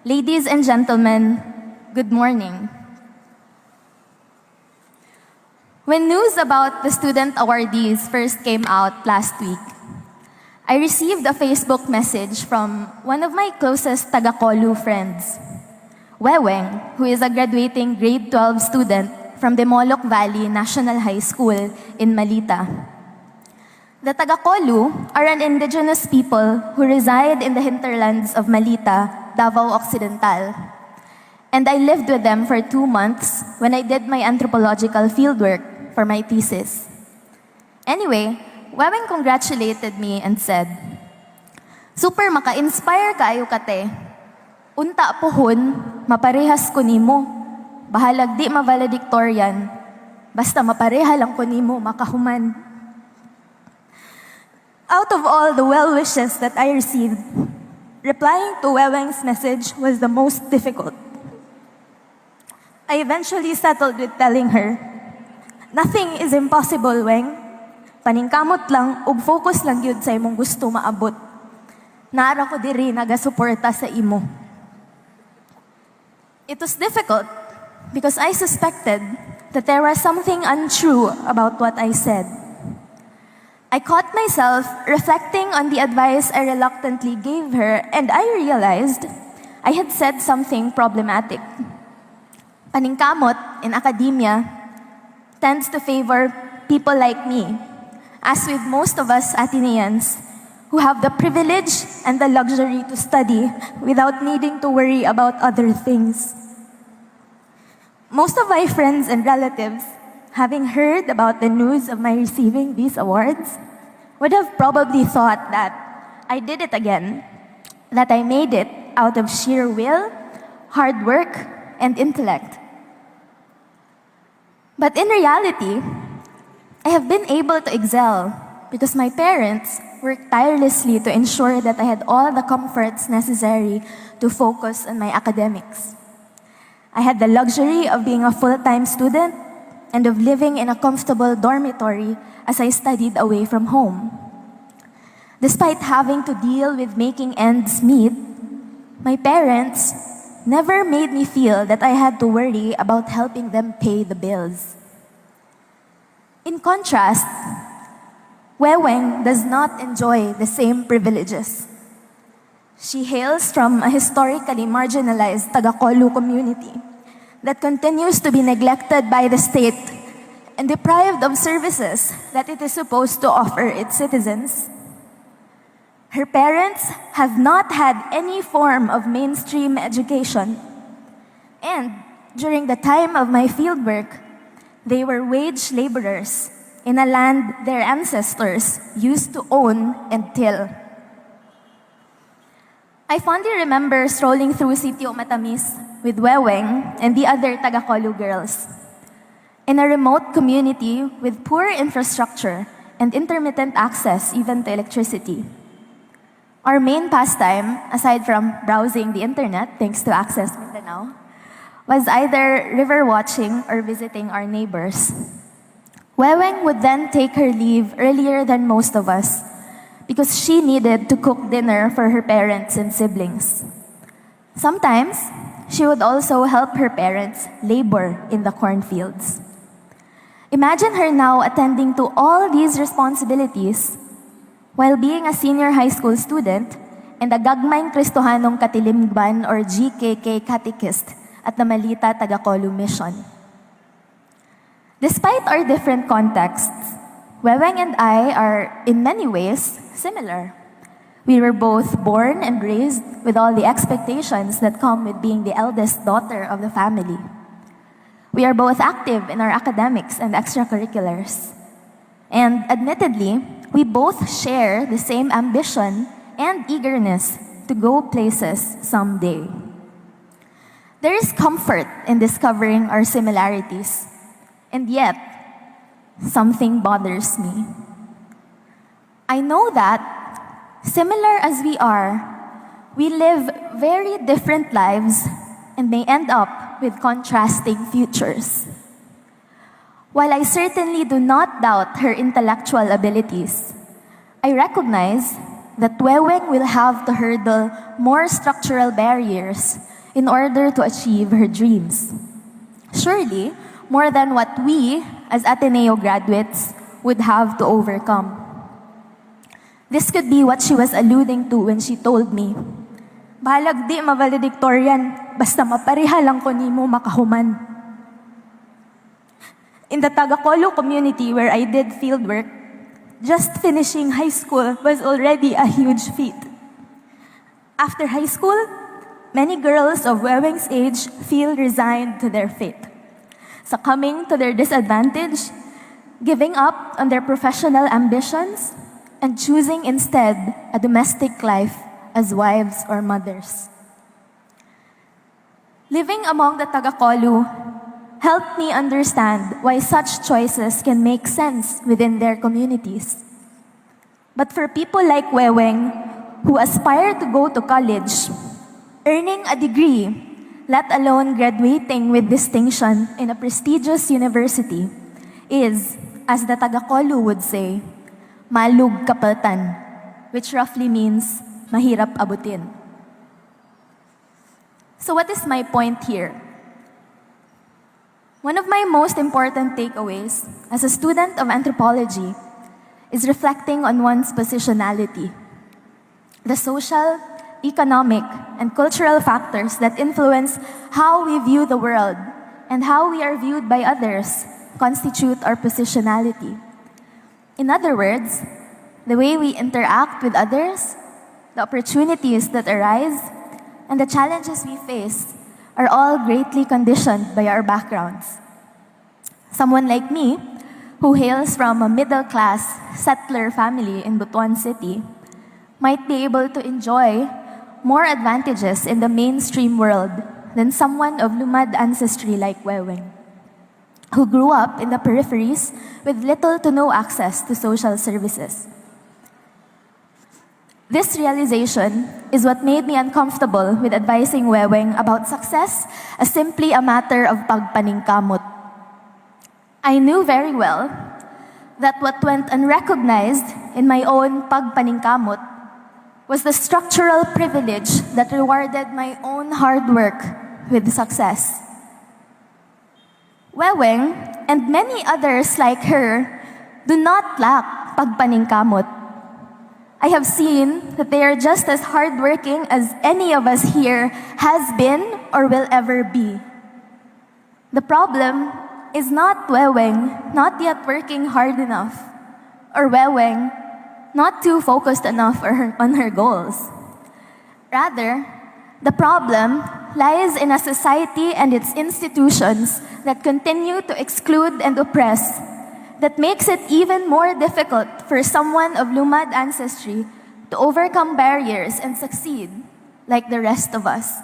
Ladies and gentlemen, good morning. When news about the student awardees first came out last week, I received a Facebook message from one of my closest taga-colu friends, Weweng, who is a graduating grade 12 student from the Moloc Valley National High School in Malita. The taga-colu are an indigenous people who reside in the hinterlands of Malita, Davao Occidental. And I lived with them for 2 months when I did my anthropological fieldwork for my thesis. Anyway, Weweng congratulated me and said, "Super maka-inspire kayo kate. Unta pohon, maparehas ko nimo. Bahalag di ma-valedictorian. Basta mapareha lang ko nimo makahuman." Out of all the well wishes that I received, replying to Weweng's message was the most difficult. I eventually settled with telling her, "Nothing is impossible, Weng. Paningkamot lang ug focus lang yun sa imong gusto maabot. Naara ko diri nagasuporta sa imo." It was difficult because I suspected that there was something untrue about what I said. I caught myself reflecting on the advice I reluctantly gave her, and I realized I had said something problematic. Paningkamot in academia tends to favor people like me, as with most of us Ateneans who have the privilege and the luxury to study without needing to worry about other things. Most of my friends and relatives, having heard about the news of my receiving these awards, would have probably thought that I did it again, that I made it out of sheer will, hard work, and intellect. But in reality, I have been able to excel because my parents worked tirelessly to ensure that I had all the comforts necessary to focus on my academics. I had the luxury of being a full-time student and of living in a comfortable dormitory as I studied away from home. Despite having to deal with making ends meet, my parents never made me feel that I had to worry about helping them pay the bills. In contrast, Weweng does not enjoy the same privileges. She hails from a historically marginalized taga-colu community that continues to be neglected by the state and deprived of services that it is supposed to offer its citizens. Her parents have not had any form of mainstream education, and during the time of my fieldwork, they were wage laborers in a land their ancestors used to own and till. I fondly remember strolling through Sitio Matamis with Weweng and the other taga-colu girls. In a remote community with poor infrastructure and intermittent access even to electricity. Our main pastime, aside from browsing the internet thanks to Access Mindanao, was either river watching or visiting our neighbors. Weweng would then take her leave earlier than most of us because she needed to cook dinner for her parents and siblings. Sometimes, she would also help her parents labor in the cornfields. Imagine her now attending to all these responsibilities while being a senior high school student and a Gagmayng Kristohanong Katilimban or GKK catechist at the Malita Taga-colu Mission. Despite our different contexts, Weweng and I are, in many ways, similar. We were both born and raised with all the expectations that come with being the eldest daughter of the family. We are both active in our academics and extracurriculars. And admittedly, we both share the same ambition and eagerness to go places someday. There is comfort in discovering our similarities, and yet, something bothers me. I know that, similar as we are, we live very different lives and may end up with contrasting futures. While I certainly do not doubt her intellectual abilities, I recognize that Weweng will have to hurdle more structural barriers in order to achieve her dreams. Surely, more than what we, as Ateneo graduates, would have to overcome. This could be what she was alluding to when she told me, "Bahalag di ma-valedictorian, basta mapareha lang ko nimo makahuman." In the Taga-Colu community where I did fieldwork, just finishing high school was already a huge feat. After high school, many girls of Weweng's age feel resigned to their fate, succumbing to their disadvantage, giving up on their professional ambitions, and choosing instead a domestic life as wives or mothers. Living among the Taga-Colu helped me understand why such choices can make sense within their communities. But for people like Weweng, who aspire to go to college, earning a degree, let alone graduating with distinction in a prestigious university, is, as the Taga-Colu would say, malug kapatan, which roughly means mahirap abutin. So what is my point here? One of my most important takeaways as a student of anthropology is reflecting on one's positionality, the social, economic, and cultural factors that influence how we view the world and how we are viewed by others constitute our positionality. In other words, the way we interact with others, the opportunities that arise, and the challenges we face are all greatly conditioned by our backgrounds. Someone like me, who hails from a middle-class settler family in Butuan City, might be able to enjoy more advantages in the mainstream world than someone of Lumad ancestry like Weweng, who grew up in the peripheries with little to no access to social services. This realization is what made me uncomfortable with advising Weweng about success as simply a matter of pagpaningkamot. I knew very well that what went unrecognized in my own pagpaningkamot was the structural privilege that rewarded my own hard work with success. Weweng and many others like her do not lack pagpaningkamot. I have seen that they are just as hardworking as any of us here has been or will ever be. The problem is not Weweng not yet working hard enough, or Weweng not too focused enough on her goals. Rather, the problem lies in a society and its institutions that continue to exclude and oppress, that makes it even more difficult for someone of Lumad ancestry to overcome barriers and succeed like the rest of us.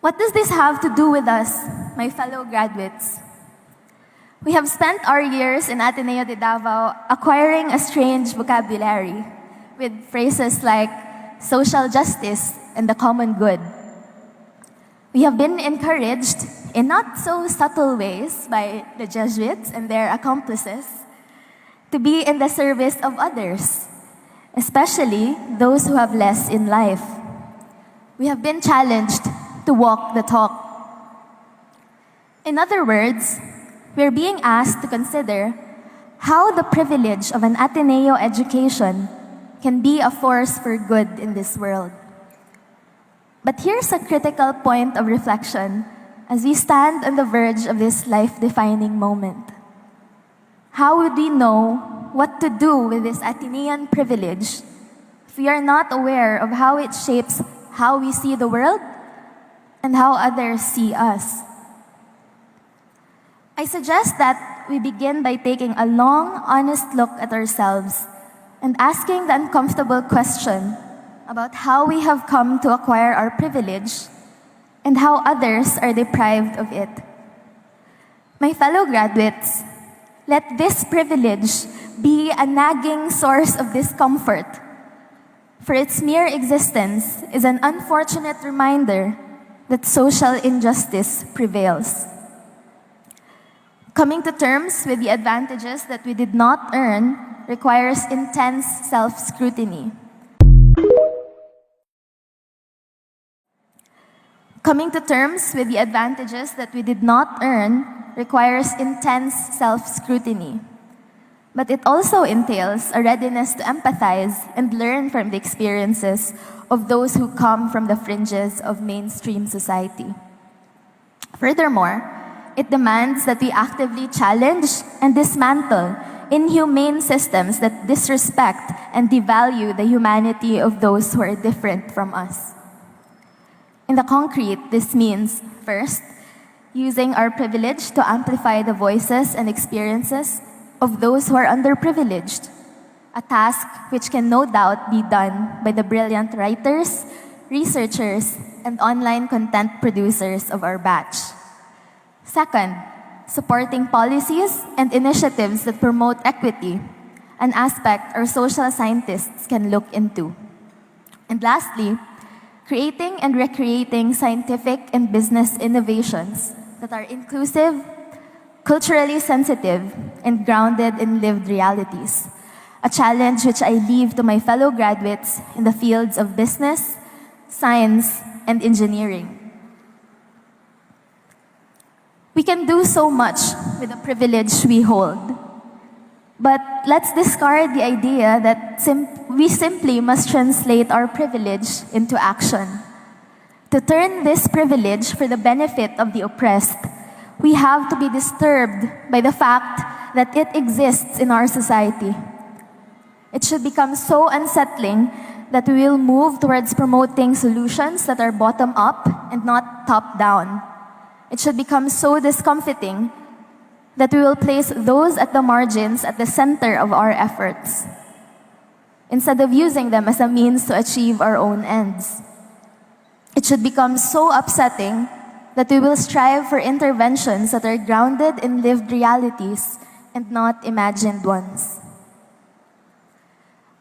What does this have to do with us, my fellow graduates? We have spent our years in Ateneo de Davao acquiring a strange vocabulary with phrases like social justice and the common good. We have been encouraged in not so subtle ways by the Jesuits and their accomplices to be in the service of others, especially those who have less in life. We have been challenged to walk the talk. In other words, we're being asked to consider how the privilege of an Ateneo education can be a force for good in this world. But here's a critical point of reflection as we stand on the verge of this life-defining moment. How would we know what to do with this Atenean privilege if we are not aware of how it shapes how we see the world and how others see us? I suggest that we begin by taking a long, honest look at ourselves and asking the uncomfortable question about how we have come to acquire our privilege and how others are deprived of it. My fellow graduates, let this privilege be a nagging source of discomfort, for its mere existence is an unfortunate reminder that social injustice prevails. Coming to terms with the advantages that we did not earn requires intense self-scrutiny. Coming to terms with the advantages that we did not earn requires intense self-scrutiny. But it also entails a readiness to empathize and learn from the experiences of those who come from the fringes of mainstream society. Furthermore, it demands that we actively challenge and dismantle inhumane systems that disrespect and devalue the humanity of those who are different from us. In the concrete, this means, first, using our privilege to amplify the voices and experiences of those who are underprivileged, a task which can no doubt be done by the brilliant writers, researchers, and online content producers of our batch. Second, supporting policies and initiatives that promote equity, an aspect our social scientists can look into. And lastly, creating and recreating scientific and business innovations that are inclusive, culturally sensitive, and grounded in lived realities, a challenge which I leave to my fellow graduates in the fields of business, science, and engineering. We can do so much with the privilege we hold. But let's discard the idea that we simply must translate our privilege into action. To turn this privilege for the benefit of the oppressed, we have to be disturbed by the fact that it exists in our society. It should become so unsettling that we will move towards promoting solutions that are bottom-up and not top-down. It should become so discomfiting that we will place those at the margins at the center of our efforts, instead of using them as a means to achieve our own ends. It should become so upsetting that we will strive for interventions that are grounded in lived realities and not imagined ones.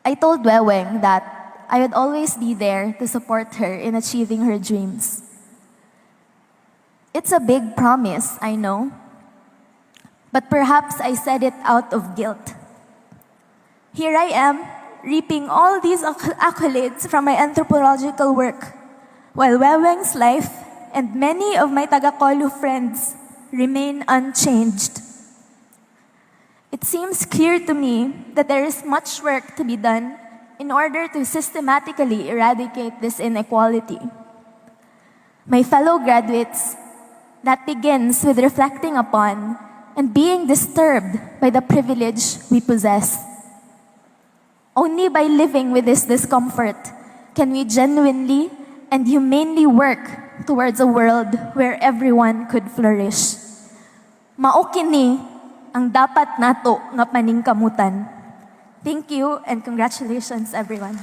I told Weweng that I would always be there to support her in achieving her dreams. It's a big promise, I know, but perhaps I said it out of guilt. Here I am, reaping all these accolades from my anthropological work, while Weweng's life and many of my taga-colu friends remain unchanged. It seems clear to me that there is much work to be done in order to systematically eradicate this inequality. My fellow graduates, that begins with reflecting upon and being disturbed by the privilege we possess. Only by living with this discomfort can we genuinely and humanely work towards a world where everyone could flourish. Mao kini ang dapat nato nga paningkamutan. Thank you and congratulations everyone.